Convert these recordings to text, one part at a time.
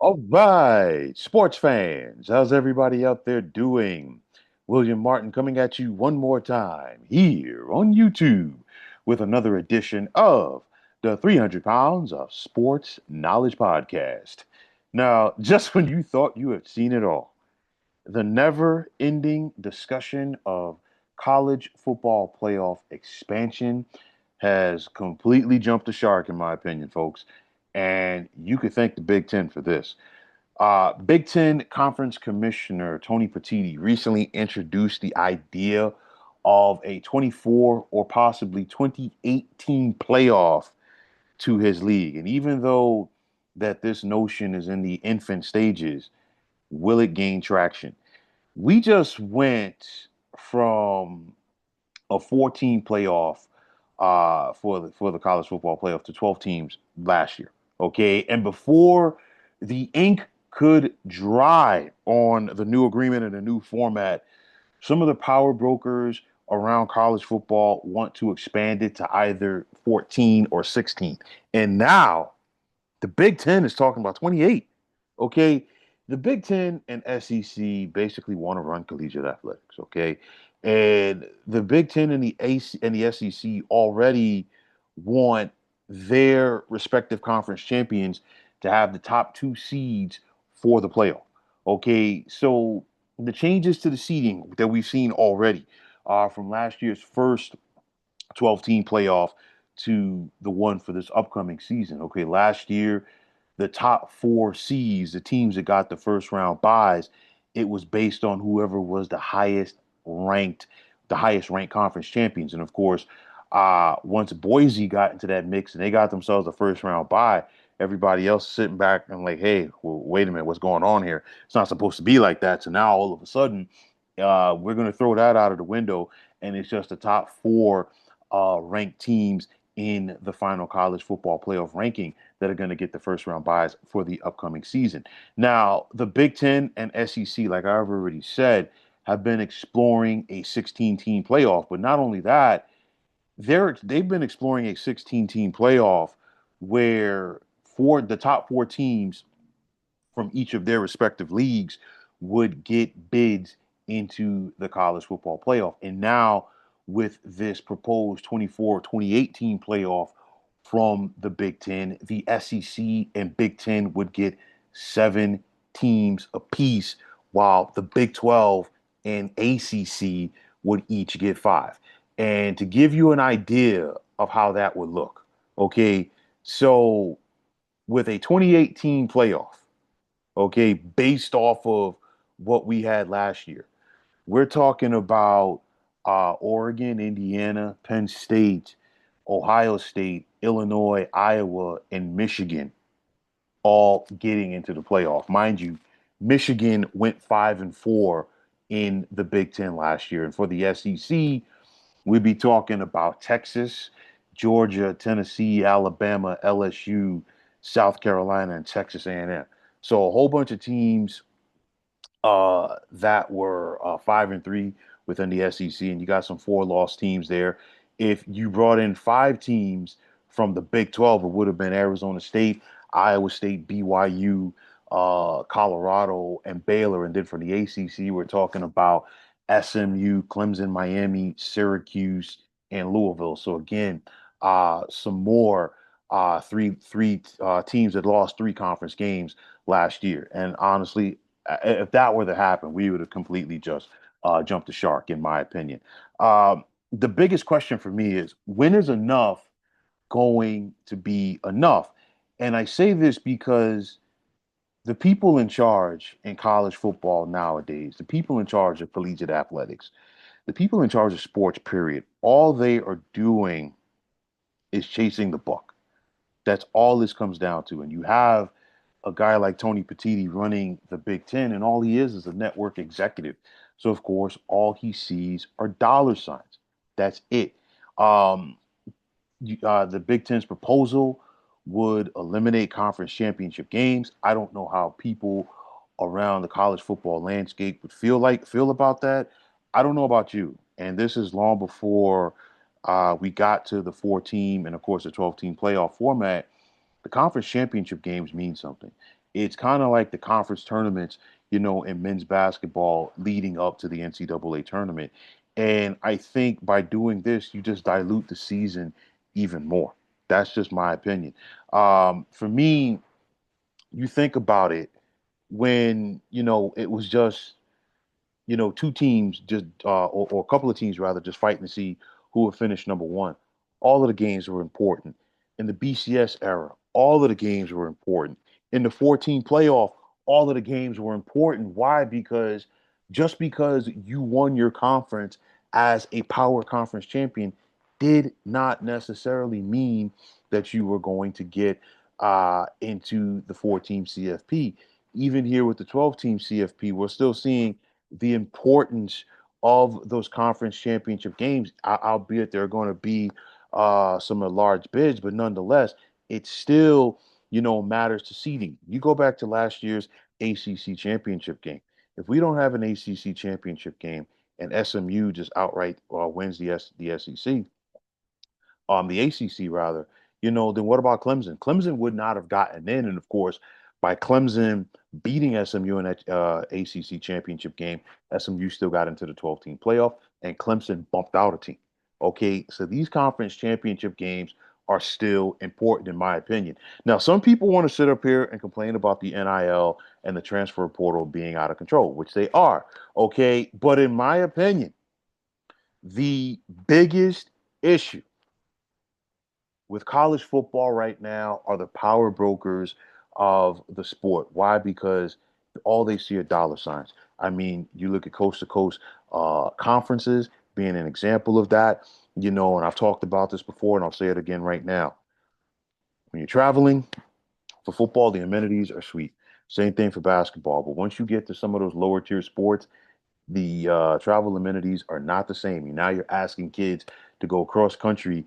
All right, sports fans, how's everybody out there doing? William Martin coming at you one more time here on YouTube with another edition of the 300 Pounds of Sports Knowledge Podcast. Now, just when you thought you had seen it all, the never ending discussion of college football playoff expansion has completely jumped the shark, in my opinion, folks. And you could thank the Big Ten for this. Big Ten Conference Commissioner Tony Petitti recently introduced the idea of a 24 or possibly 2018 playoff to his league. And even though that this notion is in the infant stages, will it gain traction? We just went from a 14 playoff for the college football playoff to 12 teams last year. Okay, and before the ink could dry on the new agreement and the new format, some of the power brokers around college football want to expand it to either 14 or 16. And now the Big Ten is talking about 28. Okay. The Big Ten and SEC basically want to run collegiate athletics. Okay. And the Big Ten and the AC and the SEC already want their respective conference champions to have the top two seeds for the playoff. Okay. So the changes to the seeding that we've seen already from last year's first 12 team playoff to the one for this upcoming season. Okay, last year, the top four seeds, the teams that got the first round buys, it was based on whoever was ranked, the highest ranked conference champions. And of course, once Boise got into that mix and they got themselves a first round bye, everybody else sitting back and like, hey, well, wait a minute, what's going on here? It's not supposed to be like that. So now all of a sudden, we're going to throw that out of the window, and it's just the top four ranked teams in the final college football playoff ranking that are going to get the first round buys for the upcoming season. Now, the Big Ten and SEC, like I've already said, have been exploring a 16 team playoff. But not only that, they've been exploring a 16 team playoff where for the top four teams from each of their respective leagues would get bids into the college football playoff. And now, with this proposed 24 2018 playoff from the Big Ten, the SEC and Big Ten would get seven teams apiece, while the Big 12 and ACC would each get five. And to give you an idea of how that would look, okay, so with a 2018 playoff, okay, based off of what we had last year. We're talking about Oregon, Indiana, Penn State, Ohio State, Illinois, Iowa, and Michigan all getting into the playoff. Mind you, Michigan went 5-4 in the Big Ten last year. And for the SEC, we'd be talking about Texas, Georgia, Tennessee, Alabama, LSU, South Carolina, and Texas A&M. So a whole bunch of teams that were 5-3 within the SEC, and you got some four-loss teams there. If you brought in five teams from the Big 12, it would have been Arizona State, Iowa State, BYU, Colorado, and Baylor. And then for the ACC, we're talking about SMU, Clemson, Miami, Syracuse, and Louisville. So again, some more three teams that lost three conference games last year. And honestly, if that were to happen, we would have completely just jumped the shark, in my opinion. The biggest question for me is when is enough going to be enough? And I say this because the people in charge in college football nowadays, the people in charge of collegiate athletics, the people in charge of sports, period, all they are doing is chasing the buck. That's all this comes down to. And you have a guy like Tony Petitti running the Big Ten, and all he is a network executive. So, of course, all he sees are dollar signs. That's it. Um, the Big Ten's proposal would eliminate conference championship games. I don't know how people around the college football landscape would feel about that. I don't know about you. And this is long before we got to the four team and of course the 12 team playoff format. The conference championship games mean something. It's kind of like the conference tournaments, in men's basketball leading up to the NCAA tournament. And I think by doing this, you just dilute the season even more. That's just my opinion. For me, you think about it when, it was just two teams just or a couple of teams rather just fighting to see who would finish number one. All of the games were important. In the BCS era, all of the games were important. In the 14 playoff, all of the games were important. Why? Because just because you won your conference as a power conference champion did not necessarily mean that you were going to get into the 4-team CFP. Even here with the 12-team CFP, we're still seeing the importance of those conference championship games, albeit there are going to be some large bids, but nonetheless, it still, matters to seeding. You go back to last year's ACC championship game. If we don't have an ACC championship game and SMU just outright wins the SEC, the ACC rather, then what about Clemson? Clemson would not have gotten in, and of course, by Clemson beating SMU in that ACC championship game, SMU still got into the 12-team playoff, and Clemson bumped out a team. Okay, so these conference championship games are still important in my opinion. Now, some people want to sit up here and complain about the NIL and the transfer portal being out of control, which they are. Okay, but in my opinion, the biggest issue with college football right now are the power brokers of the sport. Why? Because all they see are dollar signs. I mean, you look at coast to coast conferences being an example of that, and I've talked about this before and I'll say it again right now. When you're traveling for football, the amenities are sweet. Same thing for basketball. But once you get to some of those lower tier sports, the travel amenities are not the same. Now you're asking kids to go cross country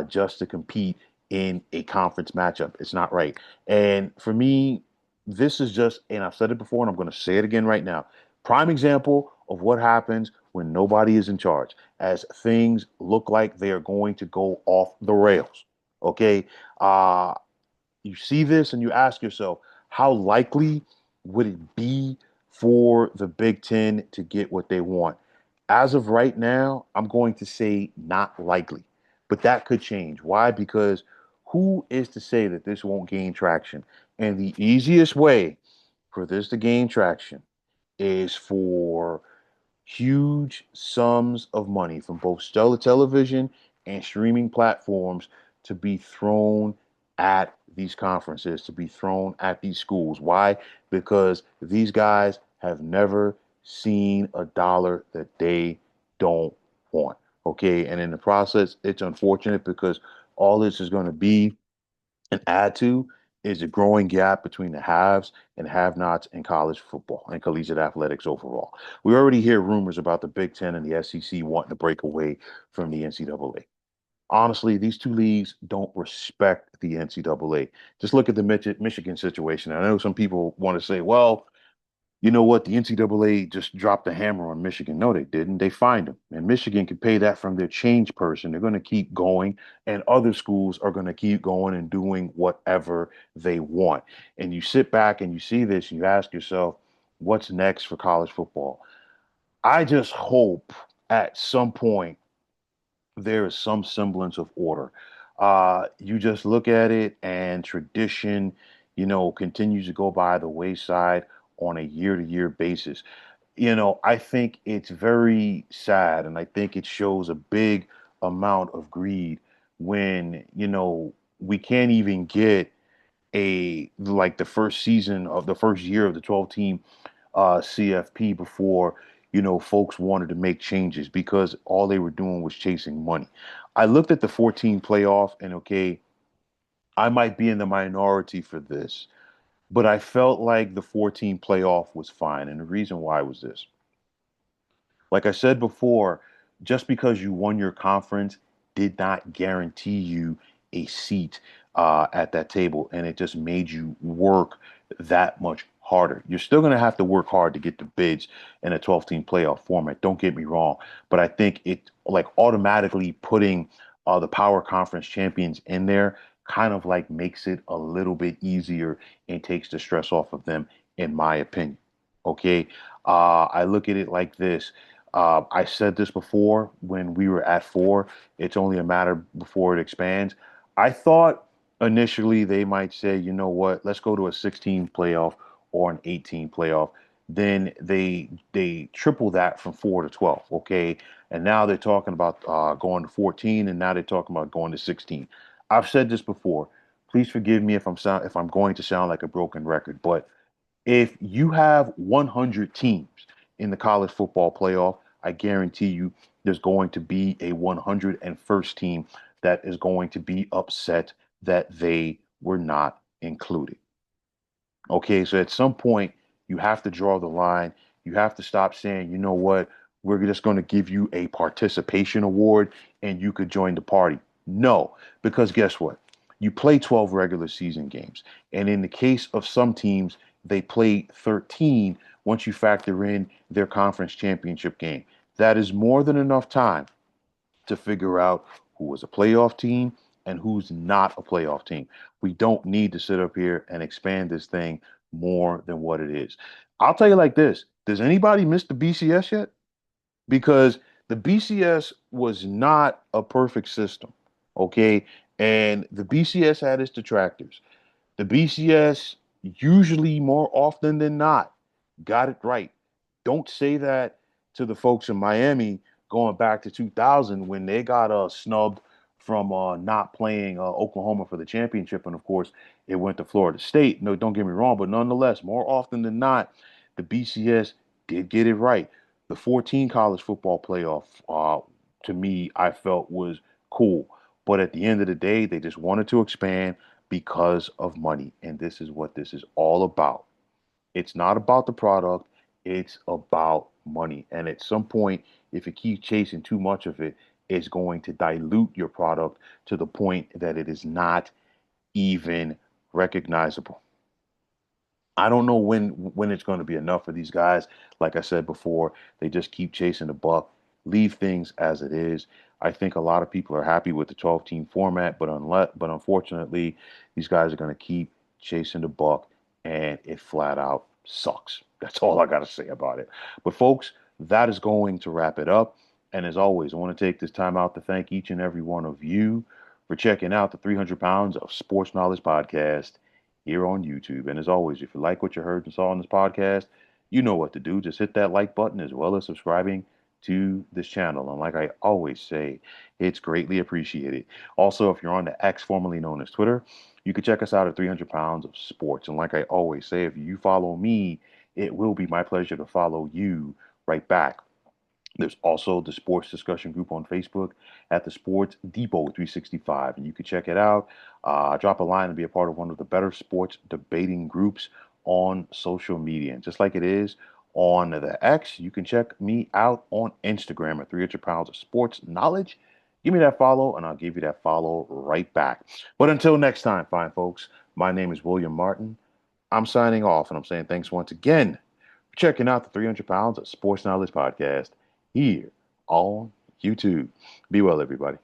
just to compete in a conference matchup. It's not right. And for me, this is just, and I've said it before, and I'm going to say it again right now. Prime example of what happens when nobody is in charge, as things look like they are going to go off the rails. Okay. You see this and you ask yourself, how likely would it be for the Big Ten to get what they want? As of right now, I'm going to say not likely, but that could change. Why? Because who is to say that this won't gain traction? And the easiest way for this to gain traction is for huge sums of money from both Stellar Television and streaming platforms to be thrown at these conferences, to be thrown at these schools. Why? Because these guys have never seen a dollar that they don't want. Okay. And in the process, it's unfortunate because all this is going to be and add to is a growing gap between the haves and have-nots in college football and collegiate athletics overall. We already hear rumors about the Big Ten and the SEC wanting to break away from the NCAA. Honestly, these two leagues don't respect the NCAA. Just look at the Michigan situation. I know some people want to say, well, you know what? The NCAA just dropped the hammer on Michigan. No, they didn't. They fined them. And Michigan can pay that from their change person. They're going to keep going, and other schools are going to keep going and doing whatever they want. And you sit back and you see this and you ask yourself, what's next for college football? I just hope at some point there is some semblance of order. You just look at it, and tradition, continues to go by the wayside on a year-to-year basis. I think it's very sad, and I think it shows a big amount of greed when, we can't even get like the first season of the first year of the 12 team CFP before, folks wanted to make changes because all they were doing was chasing money. I looked at the 14 playoff and okay, I might be in the minority for this, but I felt like the 14 playoff was fine. And the reason why was this. Like I said before, just because you won your conference did not guarantee you a seat at that table, and it just made you work that much harder. You're still going to have to work hard to get the bids in a 12-team playoff format. Don't get me wrong, but I think it like automatically putting the power conference champions in there kind of like makes it a little bit easier and takes the stress off of them, in my opinion. Okay. I look at it like this. I said this before when we were at four. It's only a matter before it expands. I thought initially they might say, you know what, let's go to a 16 playoff or an 18 playoff. Then they triple that from 4 to 12. Okay. And now they're talking about going to 14, and now they're talking about going to 16. I've said this before. Please forgive me if I'm going to sound like a broken record, but if you have 100 teams in the college football playoff, I guarantee you there's going to be a 101st team that is going to be upset that they were not included. Okay, so at some point, you have to draw the line. You have to stop saying, you know what, we're just going to give you a participation award and you could join the party. No, because guess what? You play 12 regular season games. And in the case of some teams, they play 13 once you factor in their conference championship game. That is more than enough time to figure out who is a playoff team and who's not a playoff team. We don't need to sit up here and expand this thing more than what it is. I'll tell you like this. Does anybody miss the BCS yet? Because the BCS was not a perfect system, okay? And the BCS had its detractors. The BCS usually more often than not got it right. Don't say that to the folks in Miami going back to 2000 when they got snubbed from not playing Oklahoma for the championship. And of course, it went to Florida State. No, don't get me wrong, but nonetheless, more often than not, the BCS did get it right. The 14 college football playoff, to me, I felt was cool. But at the end of the day, they just wanted to expand because of money. And this is what this is all about. It's not about the product, it's about money. And at some point, if you keep chasing too much of it, it's going to dilute your product to the point that it is not even recognizable. I don't know when it's going to be enough for these guys. Like I said before, they just keep chasing the buck, leave things as it is. I think a lot of people are happy with the 12 team format, but unfortunately, these guys are going to keep chasing the buck, and it flat out sucks. That's all I got to say about it. But folks, that is going to wrap it up. And as always, I want to take this time out to thank each and every one of you for checking out the 300 Pounds of Sports Knowledge podcast here on YouTube. And as always, if you like what you heard and saw on this podcast, you know what to do. Just hit that like button as well as subscribing to this channel. And like I always say, it's greatly appreciated. Also, if you're on the X, formerly known as Twitter, you can check us out at 300 Pounds of Sports. And like I always say, if you follow me, it will be my pleasure to follow you right back. There's also the sports discussion group on Facebook at the Sports Depot 365, and you can check it out. Drop a line and be a part of one of the better sports debating groups on social media. And just like it is on the X, you can check me out on Instagram at 300 Pounds of Sports Knowledge. Give me that follow, and I'll give you that follow right back. But until next time, fine folks, my name is William Martin. I'm signing off, and I'm saying thanks once again for checking out the 300 Pounds of Sports Knowledge podcast here on YouTube. Be well, everybody.